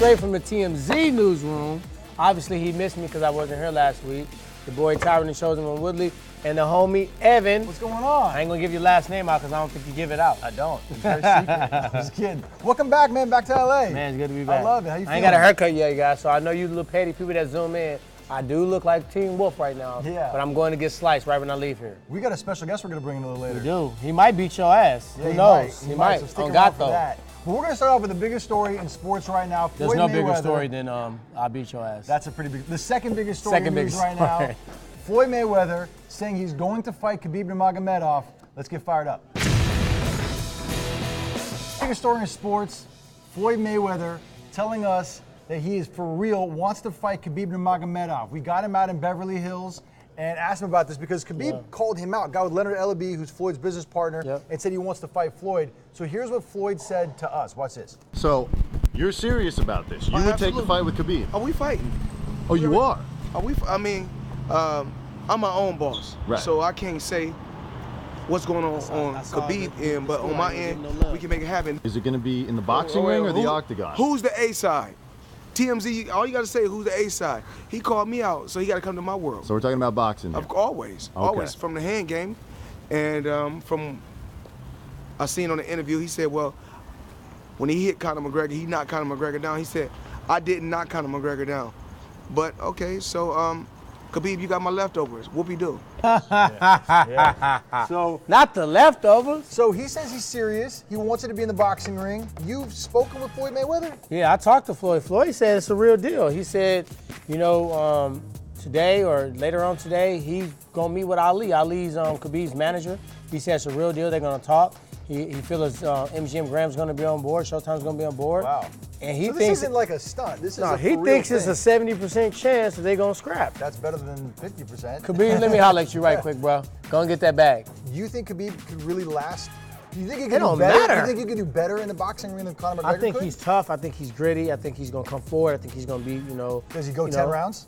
straight from the TMZ newsroom. Obviously, he missed me because I wasn't here last week. The boy Tyron and Chosen on Woodley and the homie Evan. What's going on? I ain't gonna give your last name out because I don't think you give it out. I don't. It's very secret. I'm just kidding. Welcome back, man. Back to LA. Man, it's good to be back. I love it. How you feeling? I ain't got a haircut yet, you guys, so I know you little petty people that zoom in. I do look like Teen Wolf right now. Yeah. But I'm going to get sliced right when I leave here. We got a special guest we're gonna bring in a little later. We do. He might beat your ass. Yeah, Who knows? He might. So stick On around God, for though. that. But we're gonna start off with the biggest story in sports right now. There's Floyd no Mayweather. bigger story than I beat your ass. That's a pretty big. The second biggest story in news right now. Floyd Mayweather saying he's going to fight Khabib Nurmagomedov. Let's get fired up. Biggest story in sports. Floyd Mayweather telling us that he is for real, wants to fight Khabib Nurmagomedov. We got him out in Beverly Hills and asked him about this because Khabib called him out. Guy with Leonard Ellaby, who's Floyd's business partner, and said he wants to fight Floyd. So here's what Floyd said to us. Watch this. So, you're serious about this? You would take the fight with Khabib? Are we fighting? Oh, you are? I'm my own boss, right. So I can't say what's going on Khabib end, but on my end, we can make it happen. Is it going to be in the boxing ring or the octagon? Who's the A side? TMZ, all you got to say is who's the A side. He called me out, so he got to come to my world. So we're talking about boxing here. Always, always from the hand game. And from I seen on the interview, he said, well, when he hit Conor McGregor, he knocked Conor McGregor down. He said, I didn't knock Conor McGregor down. But, okay, so Khabib, you got my leftovers. Whoopie-doo. So not the leftovers. So he says he's serious. He wants it to be in the boxing ring. You've spoken with Floyd Mayweather? Yeah, I talked to Floyd. Floyd said it's a real deal. He said, you know, today or later on today, he's gonna meet with Ali. Ali's Khabib's manager. He said it's a real deal. They're gonna talk. He feels MGM Graham's gonna be on board. Showtime's gonna be on board. Wow. And he so thinks this isn't like a stunt. This is a he real thinks thing. it's a 70% chance that they're gonna scrap. That's better than 50%. Khabib, let me holler at you right quick, bro. Go and get that bag. Do you think Khabib could really last? Do you think he It could do don't better? matter. Do you think he could do better in the boxing ring than Conor McGregor I think could? he's tough. I think he's gritty. I think he's gonna come forward. I think he's gonna be, you know. Does he go 10 rounds?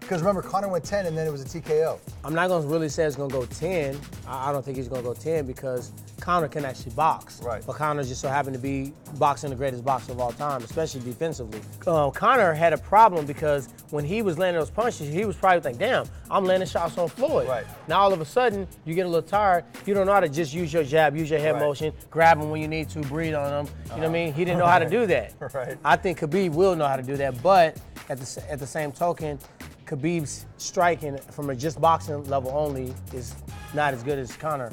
Because remember, Conor went 10 and then it was a TKO. I'm not gonna really say it's gonna go 10. I don't think he's gonna go 10 because Conor can actually box. Right. But Conor just so happened to be boxing the greatest boxer of all time, especially defensively. Conor had a problem because when he was landing those punches, he was probably like, damn, I'm landing shots on Floyd. Right. Now all of a sudden, you get a little tired. You don't know how to just use your jab, use your head motion, grab him when you need to, breathe on him. You know what I mean? He didn't know how to do that. Right. I think Khabib will know how to do that, but at the same token, Khabib's striking from a just boxing level only is not as good as Conor.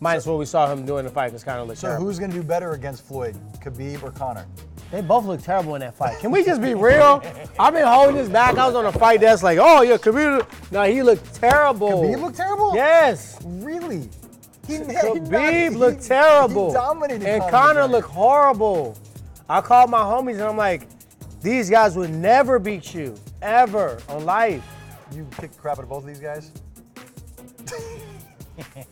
Minus what we saw him doing in the fight, because Conor looked terrible. So who's going to do better against Floyd, Khabib or Conor? They both look terrible in that fight. Can we just be real? I've been holding this back. I was on a fight that's like, oh yeah, Khabib. No, he looked terrible. Khabib looked terrible? Yes. Really? Khabib looked terrible. He dominated and Conor looked horrible. I called my homies and I'm like, these guys would never beat you, ever, on life. You kicked the crap out of both of these guys?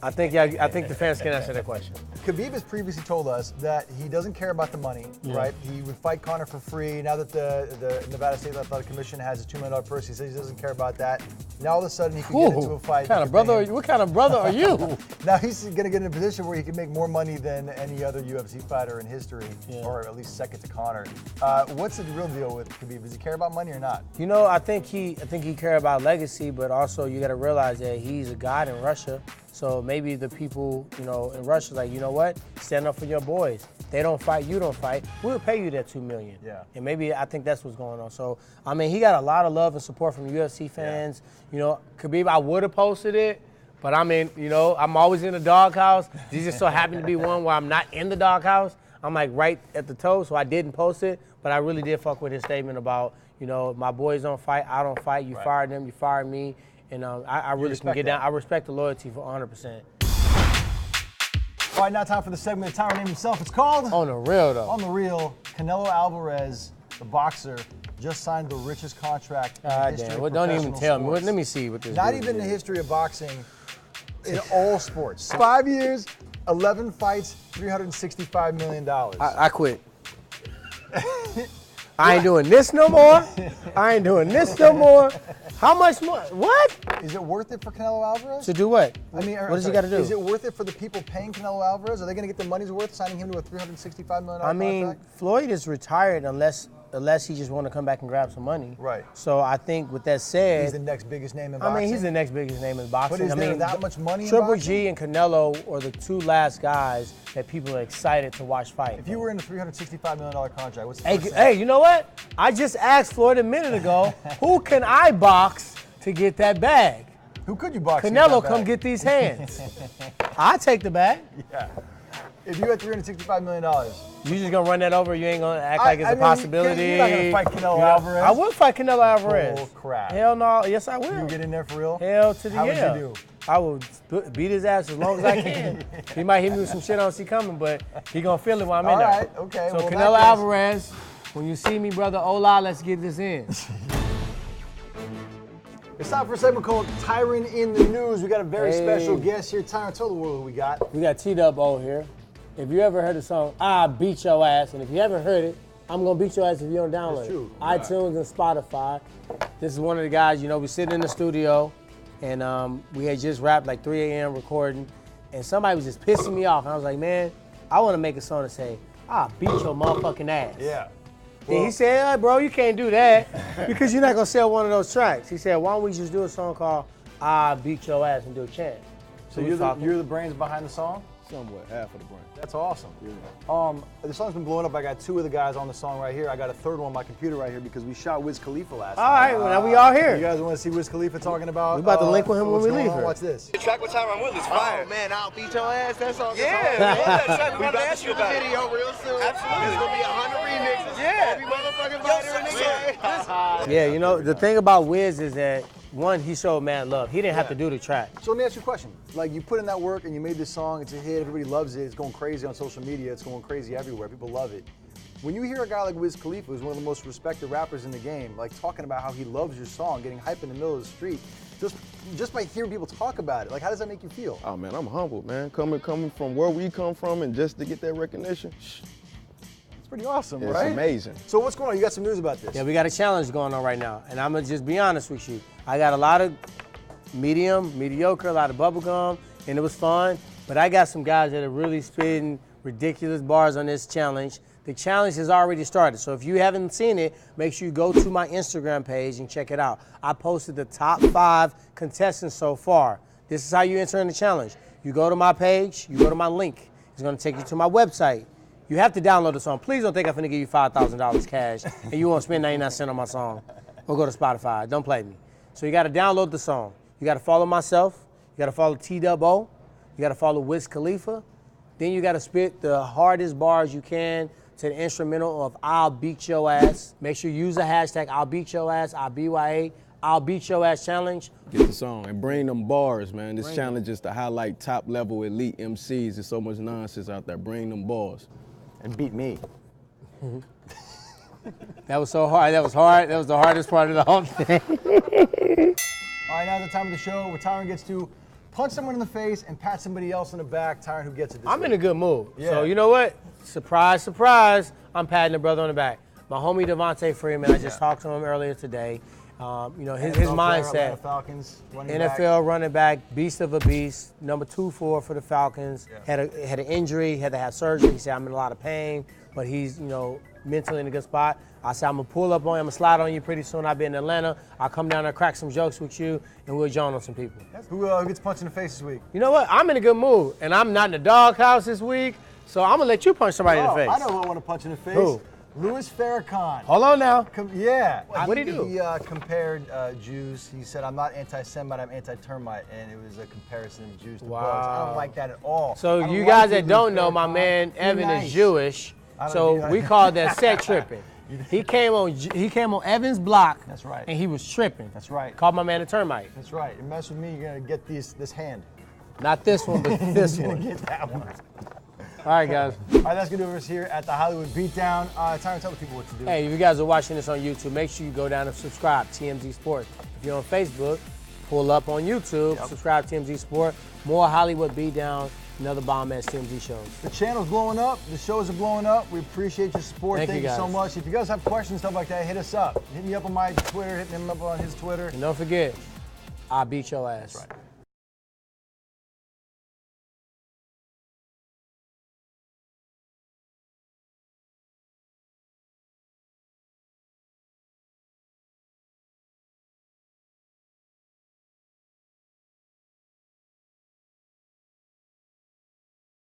I think the fans can answer that question. Khabib has previously told us that he doesn't care about the money, right? He would fight Conor for free. Now that the Nevada State Athletic Commission has a $2 million purse, he says he doesn't care about that. Now all of a sudden he can get into a fight. What kind of brother are you? Now he's going to get in a position where he can make more money than any other UFC fighter in history, or at least second to Conor. What's the real deal with Khabib? Does he care about money or not? You know, I think he cares about legacy, but also you got to realize that he's a god in Russia. So maybe the people, you know, in Russia, like, you know what? Stand up for your boys. They don't fight, you don't fight. We'll pay you that $2 million. Yeah. And maybe I think that's what's going on. So I mean, he got a lot of love and support from UFC fans. Yeah. You know, Khabib, I would have posted it, but I mean, you know, I'm always in the doghouse. This just so happened to be one where I'm not in the doghouse. I'm like right at the toe, so I didn't post it. But I really did fuck with his statement about, you know, my boys don't fight, I don't fight. You fired them, you fired me. And I really can get down. I respect the loyalty for 100%. All right, now time for the segment the Tyron named himself. It's called On the Real, though. On the Real. Canelo Alvarez, the boxer, just signed the richest contract in the history of don't even tell sports. me. Let me see what this Not is. even in the history of boxing, in all sports. 5 years, 11 fights, $365 million. I quit. I ain't doing this no more. I ain't doing this no more. How much more? What? Is it worth it for Canelo Alvarez? To do what? I mean, what does he got to do? Is it worth it for the people paying Canelo Alvarez? Are they going to get the money's worth signing him to a $365 million contract? I mean, Floyd is retired unless unless he just want to come back and grab some money. Right. So I think with that said, He's the next biggest name in boxing. I mean, he's the next biggest name in boxing. But is I there mean, that much money in Triple boxing? G and Canelo are the two last guys that people are excited to watch fight. If you were in a $365 million contract, what's the Hey, first hey, you know what? I just asked Floyd a minute ago, who can I box to get that bag? Who could you box? Canelo, come get these hands. I take the bag. Yeah. If you had $365 million. You just gonna run that over? You ain't gonna act like it's a possibility? You're not gonna fight Canelo Alvarez. I will fight Canelo Alvarez. Oh, crap. Hell no. Yes, I will. You get in there for real? Hell to the How yeah. would you do? I will beat his ass as long as I can. He might hit me with some shit I don't see coming, but he gonna feel it while I'm in there. All right, okay. So well, Canelo Alvarez, when you see me, brother, hola, let's get this in. It's time for a segment called Tyron in the News. We got a very special guest here. Tyron, tell the world who we got. We got T-Dub-O here. If you ever heard the song, I beat your ass, and if you haven't heard it, I'm gonna beat your ass if you don't download That's true. it. iTunes and Spotify. This is one of the guys, you know, we sitting in the studio, and we had just wrapped like 3 a.m. recording, and somebody was just pissing me off, and I was like, man, I wanna make a song to say, I beat your motherfucking ass. Yeah. And he said, hey, bro, you can't do that because you're not gonna sell one of those tracks. He said, why don't we just do a song called I Beat Your Ass and do a chant? So you're the brains behind the song? Somewhat, half of the brain. That's awesome. Yeah. The song's been blowing up. I got 2 of the guys on the song right here. I got a third one on my computer right here because we shot Wiz Khalifa last All night. right, well, now we all here. You guys want to see Wiz Khalifa talking about? We about to link with him when what's we going leave on? here. Watch this. The track with Tyron Woodley's fire. Oh man, I'll beat your ass. That song. Yeah, man. That track, we We about to about to ask you shoot the about it. video real soon. Absolutely. There's gonna be 100 remixes. Yeah. Every motherfucking fighter in the game. Yeah, you know, the thing about Wiz is that, one, he showed mad love. He didn't have to do the track. So let me ask you a question. Like, you put in that work and you made this song, it's a hit, everybody loves it, it's going crazy on social media, it's going crazy everywhere, people love it. When you hear a guy like Wiz Khalifa, who's one of the most respected rappers in the game, like talking about how he loves your song, getting hype in the middle of the street, just by hearing people talk about it, like how does that make you feel? Oh man, I'm humbled, man. Coming from where we come from and just to get that recognition, It's pretty awesome, it's right? amazing. So what's going on? You got some news about this? Yeah, we got a challenge going on right now, and I'm gonna just be honest with you. I got a lot of mediocre, a lot of bubblegum, and it was fun, but I got some guys that are really spitting ridiculous bars on this challenge. The challenge has already started, so if you haven't seen it, make sure you go to my Instagram page and check it out. I posted the top 5 contestants so far. This is how you enter in the challenge. You go to my page, you go to my link. It's gonna take you to my website. You have to download the song. Please don't think I'm finna give you $5,000 cash and you won't spend 99 cents on my song. Or go to Spotify, don't play me. So you gotta download the song. You gotta follow myself, you gotta follow T-Dub-O, you gotta follow Wiz Khalifa, then you gotta spit the hardest bars you can to the instrumental of I'll Beat Your Ass. Make sure you use the hashtag I'll Beat Your Ass, IBYA, I'll Beat Your Ass challenge. Get the song and bring them bars, man. This challenge is to highlight top level elite MCs. There's so much nonsense out there. Bring them bars. And beat me. That was so hard, that was hard. That was the hardest part of the whole thing. All right, now's the time of the show where Tyron gets to punch someone in the face and pat somebody else in the back. Tyron, who gets it this I'm week? in a good mood. Yeah. So you know what? Surprise, surprise, I'm patting the brother on the back. My homie Devontae Freeman, I just talked to him earlier today. You know, his NFL player, mindset. Atlanta Falcons, running back. NFL running back, beast of a beast, number 2-4 for the Falcons. Yeah. Had an injury, had to have surgery. He said, I'm in a lot of pain, but he's, you know, mentally in a good spot. I said, I'm gonna pull up on you, I'm gonna slide on you pretty soon. I'll be in Atlanta. I'll come down there, crack some jokes with you, and we'll join on some people. Who gets punched in the face this week? You know what? I'm in a good mood, and I'm not in the doghouse this week, so I'm gonna let you punch somebody in the face. I know who I want to punch in the face. Who? Louis Farrakhan. Hold on now. Yeah. What'd he do? He compared Jews. He said, I'm not anti-Semite, I'm anti-termite. And it was a comparison of Jews to bugs. I don't like that at all. So I don't you like guys you, that don't Louis know, my Farrakhan. man Be Evan nice. is Jewish, don't so do we that. call that set tripping. He came on Evan's block. That's right. And he was tripping. That's right. Called my man a termite. That's right. You mess with me, you're going to get this hand. Not this one, but this You're one. going to get that one. All right, guys. All right, that's going to do it for us here at the Hollywood Beatdown. Tyron, tell the people what to do. Hey, if you guys are watching this on YouTube, make sure you go down and subscribe, TMZ Sports. If you're on Facebook, pull up on YouTube, subscribe to TMZ Sport. More Hollywood Beatdown, another bomb-ass TMZ shows. The channel's blowing up. The shows are blowing up. We appreciate your support. Thank you so guys. much. If you guys have questions, stuff like that, hit us up. Hit me up on my Twitter. Hit him up on his Twitter. And don't forget, I beat your ass. That's right.